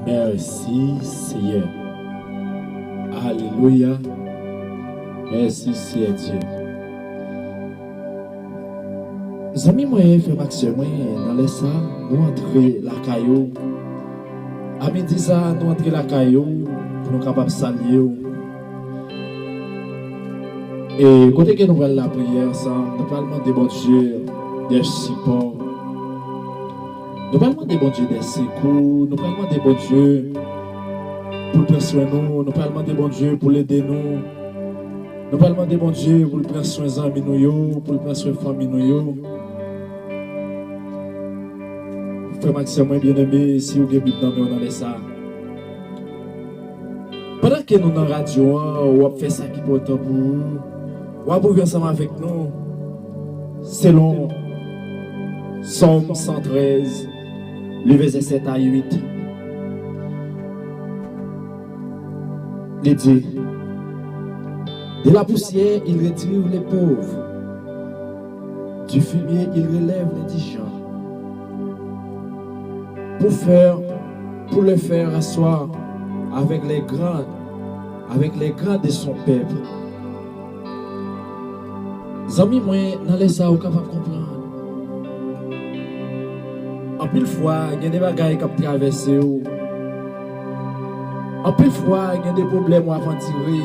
Merci Seigneur. Alléluia. Merci Seigneur Dieu. Zami moi fait maximum dans les salles, nous entrer la caillou. À midi ça, nous entrer la caillou pour nous capables saluer. Et côté que nous voyons la prière ensemble, nous parlons de bon Dieu, des supports. Nous parlons de bon Dieu des secours, nous parlons de bon Dieu pour prendre soin de nous, nous parlons de bon Dieu pour l'aider nous. Nous parlons de bon Dieu pour prendre soin des amis nous, pour prendre soin de la famille nous. Frère Maxime, bien aimé, si vous avez Bible dans les salles. Pendant que nous sommes dans la radio, on fait ça qui porte pour vous, on va ensemble avec nous, selon Psaume 113, le verset 7 à 8. Il dit, de la poussière, il retire les pauvres. Du fumier, il relève les indigents. Pour le faire asseoir avec les grands de son peuple. Zami moi dans les ça ou capable comprendre. En pile fois, il y a des bagailles qui traversent. En pile fois, il y a des problèmes à tirer.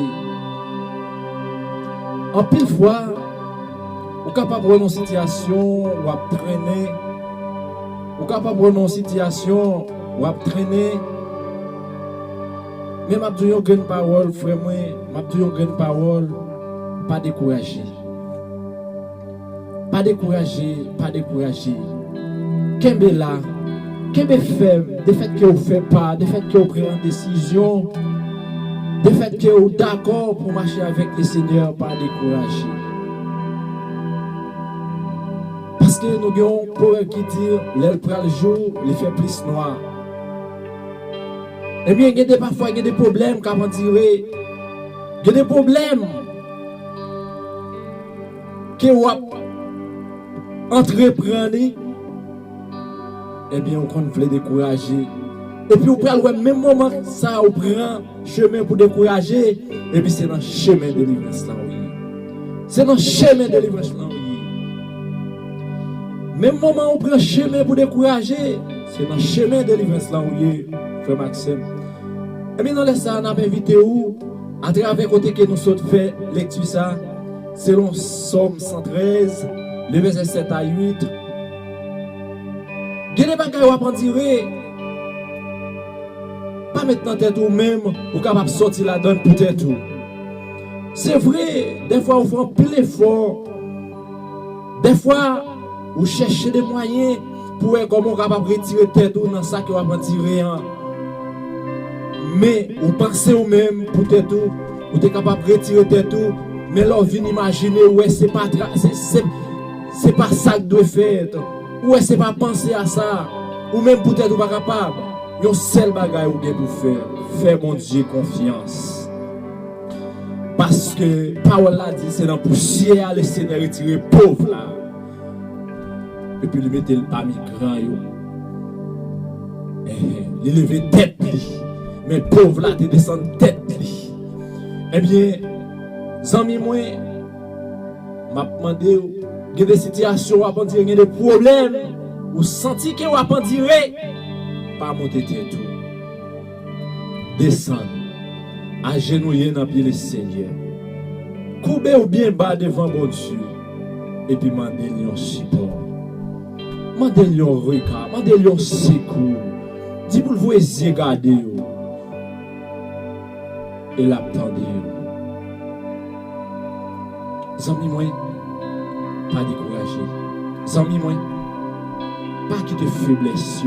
En pile fois, ou capable de une situation ou à traîner. Ou capable de une situation ou à traîner. Mais m'a dit une grande parole, frère moi, m'a dit une grande parole, pas décourager. Pas décourager, pas décourager. Kembe là, kembe faible, des faits que vous faites pas, des faits que vous prenez une décision, des faits que vous d'accord pour marcher avec le Seigneur, pas décourager. Parce que nous avons pour qui dire, l'aile prend le jour, il fait plus noir. Eh bien, il y a parfois des problèmes, comment dire, il y a des problèmes que vous entreprenez. Eh bien, on veut décourager. Et puis, vous prenez le même moment, ça, vous prend chemin pour décourager. Et puis, c'est dans le chemin de délivrance là, oui. C'est dans le chemin de délivrance là, oui. Même moment où on prend chemin pour décourager, c'est dans le chemin de délivrance là, oui, frère Maxime. Et bien, dans les ça, on a invité où, à travers côté que nous sommes fait lecture ça, selon Psaume 113, le verset 7 à 8. Il y a des bagages à prendre tirer. Pas maintenant tête ou même, ou capable de sortir la donne pour tête ou. C'est vrai, des fois on fait un pile effort. Des fois, vous cherchez des moyens pour voir comment on est capable de retirer tête ou dans ça que vous avez tiré. Mais vous pensez ou même pour tête ou, vous êtes capable de retirer tête ou, mais là vous venez imaginer, ouais, c'est pas ça que doit faire. Ouais, c'est pas penser à ça. Ou même peut-être ou pas capable. Yon seul bagay ou bien pour faire. Fais mon Dieu confiance. Parce que parole là dit c'est dans poussière le Seigneur retirer pauvre là. Et puis il mettait le parmi grand yo. Il levait tête li. Mais pauvre là te descend tête li. Eh bien, zami moi m'a demandé il y a des situations où on il y a des problèmes, ou senti que on dirait pas monter tête. Descendre, agenouiller dans pied le Seigneur. Couper ou bien bas devant mon Dieu. Et puis demander un support. Demander un regard, demander un secours. Dis pour vous essayer de garder. Et l'attendre. Zami moi, pas décourager. Zami moi, pas quitter faiblesse,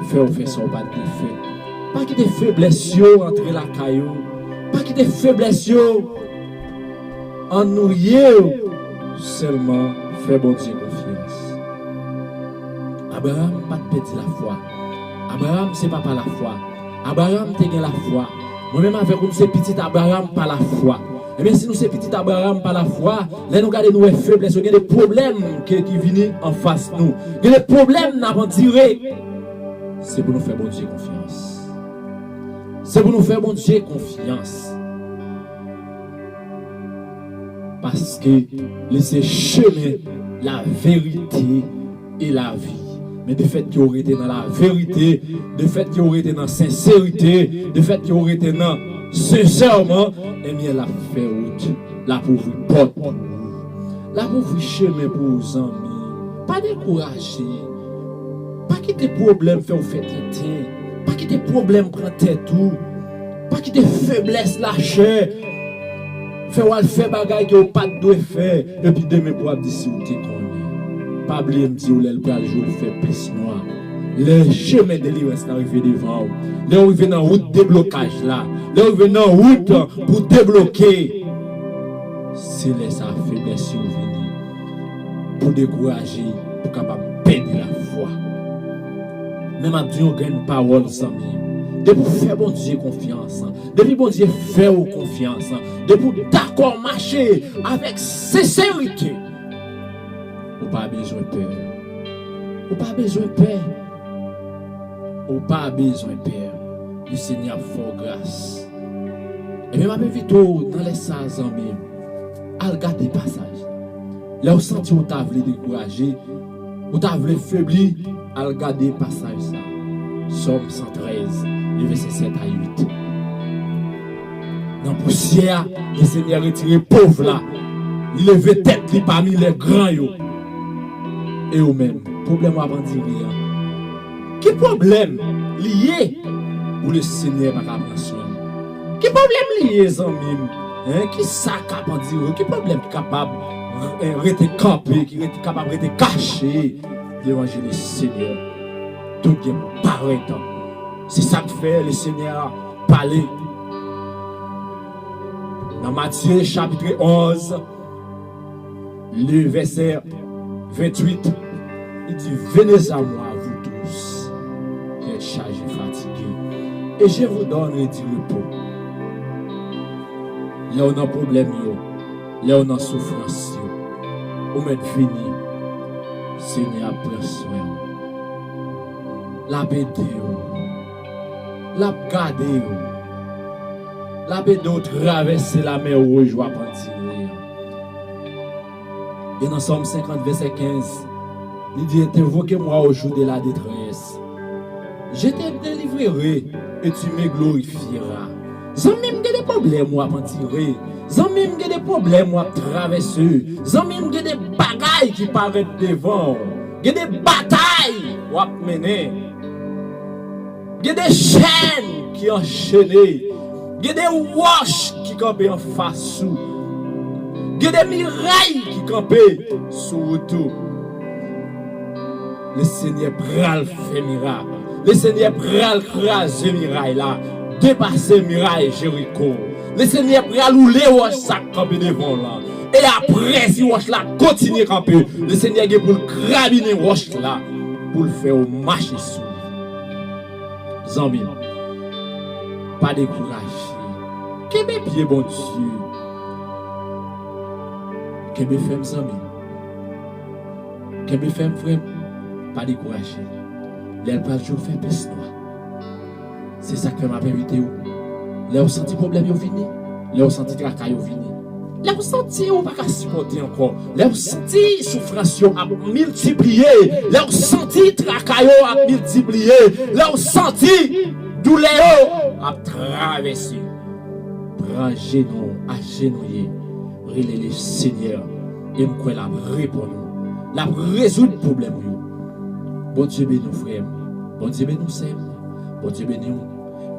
faire son pas de fait. Pas quitter faiblesse entre la caillou. Pas quitter faiblesse en nous seulement faire bon Dieu confiance. Abraham pas perdre la foi. Abraham c'est pas par la foi. Abraham te gagne la foi. Moi-même avec vous c'est petit Abraham par la foi. Et bien si nous sommes petits Abraham par la foi, là nous regardons nos faiblesses, il y a des problèmes qui viennent en face de nous. Il y a des problèmes à tirer. C'est pour nous faire bon Dieu confiance. C'est pour nous faire, bon Dieu, confiance. Parce que c'est chemin, la vérité et la vie. Mais de fait qu'il aurait été dans la vérité, de fait qu'il aurait été dans la sincérité, de fait qu'il aurait été dans sincèrement, et bien la fait route, la pauvre porte, la pauvre chemin pour vos amis. Pas décourager, pas quitter problème faire fait tête, pas quitter problème prendre tête tout, pas quitter faiblesse lâcher. Faire bagay que pas de faire et puis demain pour dire si vous te connaissez. Pas oublier me dire le bras jour fait plus noir. Le chemin de l'Ouest arrivé devant. Là arrivé dans route déblocage là. Là arrivé dans route pour débloquer. C'est là sa faiblesse venir pour décourager, pour capable perdre la foi. Même à Dieu on gagne parole sans depuis faire bon Dieu confiance, depuis bon Dieu faire confiance, depuis d'accord marcher avec sincérité. Ou pas besoin de peur. Ou pas besoin de peur. Ou pas besoin de peur. Le Seigneur fort grâce. Et même avec Vito dans les salles en même, à regarder le passage. Là où senti où t'as voulu décourager, où t'as voulu faiblir, à regarder le passage ça. Somme 113. Le verset 7 à 8. Dans la poussière, le Seigneur retiré pauvre là. Il levait tête parmi les grands. Et eux-mêmes, problème à dire rien. Quel problème lié pour le Seigneur à prendre soin? Quel problème lié, les amis? Qui ça capable de dire? Quel problème capable de rester campé, qui est capable de rester caché devant le Seigneur? Tout bien paraît. C'est ça que fait le Seigneur parler. Dans Matthieu chapitre 11, le verset 28, il dit: venez à moi, vous tous, qui êtes chargés et fatigués, et je vous donnerai du repos. Là on a un problème, là on a une souffrance, on met fini. Seigneur, prends soin. La bédé, la garder, la bédé traverser la mer rouge, ou à partir. Et dans Somme 50, verset 15, il dit: invoquez-moi au jour de la détresse. Je te délivrerai et tu me glorifieras. Zami m'ge des problèmes ou à tirer. Zami m'ge des problèmes ou à traverser. Zami m'ge des bagailles qui paraissent devant. M'ge des batailles ou à mener. M'ge des chaînes qui enchaînent. M'ge des roches qui campent en face sous. M'ge des murailles qui campent sous tout. Le Seigneur pral fait miracle. Le Seigneur pral craser miraille là. Dépasser muraille Jéricho. Le Seigneur pral rouler roche ça camper devant là. Et après si roche là continue camper, le Seigneur est pour crabiner roche là pour le faire marcher sous. Zambi. Pas décourager. Kebe pied bon Dieu. Kebe femme zambi. Kebe femme frère. Pas décourager. L'elle va toujours faire plus noir. C'est ça que m'a invité. Là, vous sentez problème, vous venez. Là, vous sentez travail, vous venez. Là, vous sentez, vous ne pouvez pas supporter encore. Là, vous sentez souffrance à multiplier. Là, vous sentez travail à multiplier. Là, vous sentez douleur à traverser. Prends genou, à genouiller. Relais le Seigneur. Et me croit la répondre. La résoudre le problème. Bon Dieu bénis nous, frères. Bon Dieu bénis nous, sœurs. Bon Dieu bénis nous.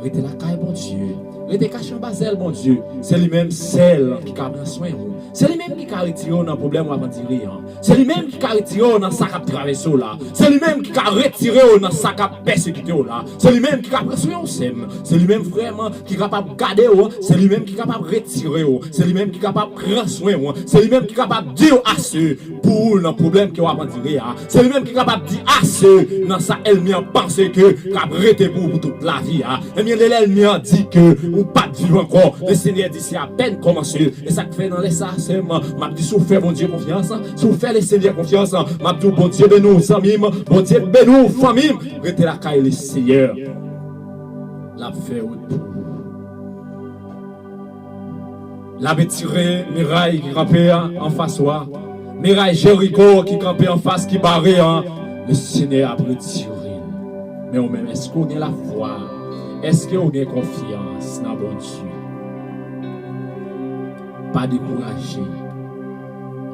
Restez la caille, bon Dieu. Restez caché en basel, bon Dieu. C'est lui-même celle qui a pris soin. C'est lui-même qui a retiré dans le problème avant de dire. C'est lui-même qui a retiré dans sa cap traversé là. C'est lui-même qui a retiré dans sa cap persécuté là. C'est lui-même qui a pris soin. C'est lui-même vraiment qui est capable de garder. C'est lui-même qui est capable de retirer. C'est lui-même qui est capable de prendre soin. C'est lui-même qui est capable de dire à ceux pour le problème qui va avant de dire. C'est lui-même qui est capable de dire à ceux dans sa elle-même pensée que qui a arrêté pour toute la vie. Et bien l'elle-même dit que ou pas de vivre encore. Le Seigneur dit c'est à peine commencé. Et ça fait dans les ça. M'a dit, si vous faites mon Dieu confiance, si vous faites le Seigneur confiance, m'a dit, bon Dieu, ben nous, amis, bon Dieu, ben nous, famille, restez la caille, le Seigneur. l'a fait route pour vous. L'a tiré muraille qui campait en face soi. Muraille Jéricho qui campait en face, qui barrait. Le Seigneur a retiré. Mais au même, est-ce qu'on a la foi? Est-ce qu'on a confiance dans bon Dieu? Pas décourager.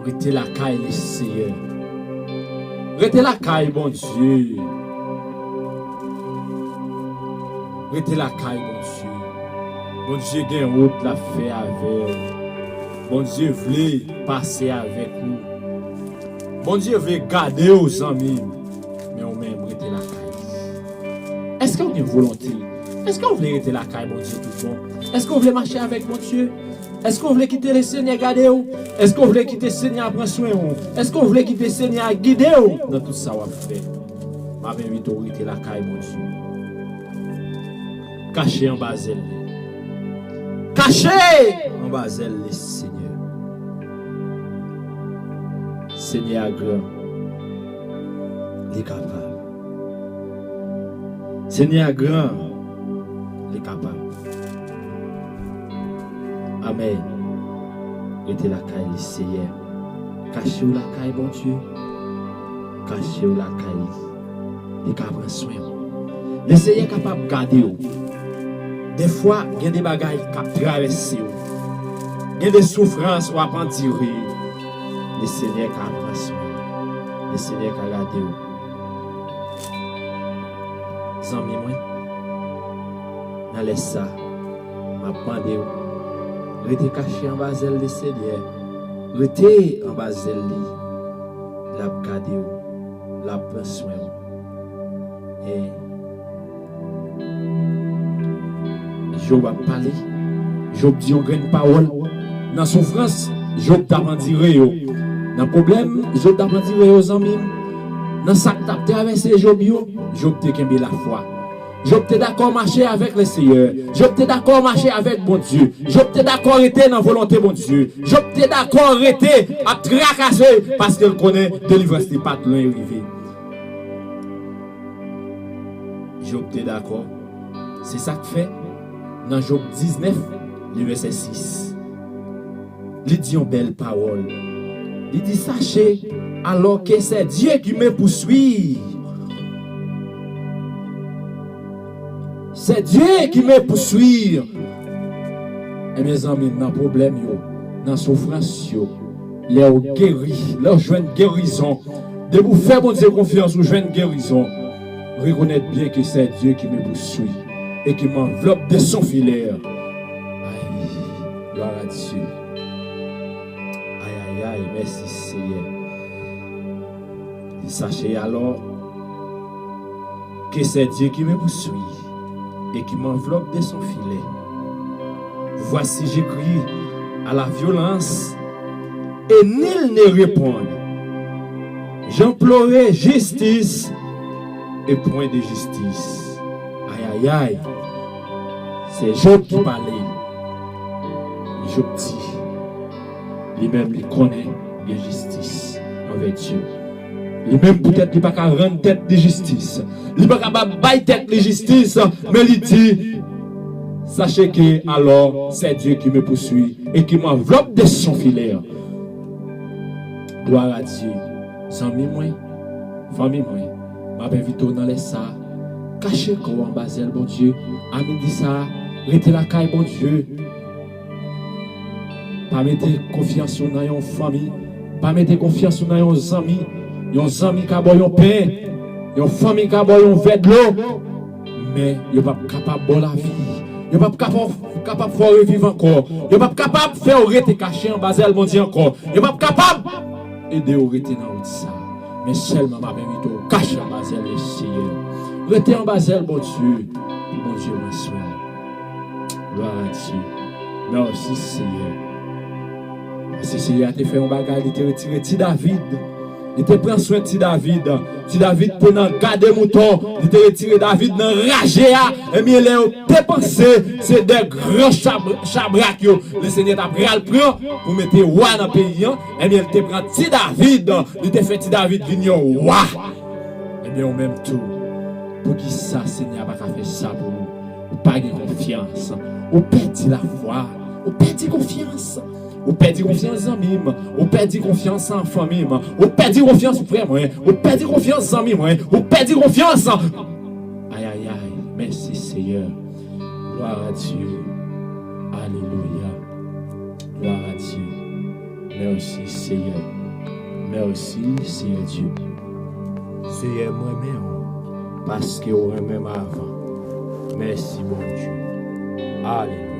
Restez la caille, le Seigneur. Restez la caille, bon Dieu. Restez la caille, bon Dieu. Bon Dieu, gagne route la fait avec. Bon Dieu, voulait passer avec vous. Bon Dieu, veut garder aux amis. Mais on même restez la caille. Est-ce qu'on a une volonté? Est-ce qu'on veut rester la caille, bon Dieu, tout bon? Est-ce qu'on veut marcher avec mon Dieu? Est-ce qu'on veut quitter le Seigneur garder vous? Est-ce qu'on veut quitter le Seigneur prendre soin de vous? Est-ce qu'on veut quitter le Seigneur guider vous? Dans tout ça, on va faire. Ma invite à rester la caille, mon Dieu. Caché en bas elle. Caché en bas elle, le Seigneur. Seigneur grand, il est capable. Seigneur grand, il est capable. Amen. Restez la caille, le Seigneur. Cachez-vous la caille, bon Dieu. Cachez-vous la caille. Il est capable de soin. Le Seigneur est capable de garder vous. Des fois, il y a des bagailles qui traversent. Il y a des souffrances ou à en tirer. Le Seigneur est capable de soin. Le Seigneur est capable de garder vous. Zami moi, dans les ça, m'a demandé vous. Restez caché en bas de le Seigneur. Restez en bas de lui. La garder vous. La prendre soin. Et Job a parlé. Job dit une grande parole. Dans la souffrance, Job t'a mentiré. Dans le problème, Job t'a mentiré aux amis. Dans ça que t'a traversé Job, Job t'a qu'aimé la foi. Job t'es d'accord marcher avec le Seigneur. Job t'es d'accord marcher avec bon Dieu. Job t'es d'accord arrêter dans la volonté bon Dieu. Job t'es d'accord arrêter à tracasser parce qu'il connaît délivrance n'est pas loin arrivé. Job t'es d'accord. C'est ça que fait dans Job 19, le verset 6. Il dit une belle parole. Il dit sachez alors que c'est Dieu qui me poursuit. C'est Dieu qui me poursuit. Et mes amis, dans le problème, dans la souffrance, les guéris, leur joindre guérison. De vous faire mon Dieu confiance, vous joindre guérison. Reconnaître bien que c'est Dieu qui me poursuit et qui m'enveloppe de son filet. Aïe, gloire à Dieu. Aïe, aïe, aïe, merci Seigneur. Et sachez alors que c'est Dieu qui me poursuit et qui m'enveloppe de son filet. Voici j'écris à la violence et nul ne répond. J'implorais justice et point de justice. Aïe, aïe, aïe. C'est Job qui parlait. Job dit, lui-même, il connaît la justice envers Dieu. Lui-même, peut-être, il n'a pas rendre tête de justice. Il n'a pas bailler tête de justice, mais il dit, sachez que alors, c'est Dieu qui me poursuit et qui m'enveloppe de son filet. Gloire à Dieu. Famille moi, m'invite dans les ça, cachez quoi en bas bon Dieu. Amis dit ça, restez la caille bon Dieu. Pas mettre confiance dans une famille, pas mettre confiance dans un ami, un ami qui a un pain, une famille qui a un verre de l'eau, mais il n'est pas capable de la vie. Il n'est pas capable de faire revivre encore. Il n'est pas capable de faire rester caché en bas bon Dieu encore. Il n'est pas capable d'aider à rester dans ça. Mais seulement ma invite au cache en bas le Seigneur. Restez en bas bon Dieu. Bon Dieu, mon soin. Gloire à Dieu. Merci Seigneur. Merci Seigneur, tu as fait un bagage, il t'a retiré Ti David. Il t'a pris soin de Ti David. Ti David pendant garder mouton, il t'a retiré David dans rage. Et bien il a dépensé, c'est des grands chabracs. Le Seigneur t'a pris le prend pour mettre roi dans le pays. Et bien il t'a pris Ti David, il t'a fait Ti David venir roi. Et bien au même tout, pour qui ça Seigneur va faire ça pour vous. ou pas de confiance, ou perdit la foi, ou perdit confiance. Ou perdit confiance en mime, ou perdit confiance en famille, ou perdit confiance en frère, ou perdit confiance en amis, ou perdit confiance en... Aïe, aïe, aïe, merci Seigneur. Gloire à Dieu. Alléluia. Gloire à Dieu. Merci Seigneur. Merci Seigneur Dieu. Seigneur moi-même, parce que vous même avant. Merci mon Dieu. Alléluia.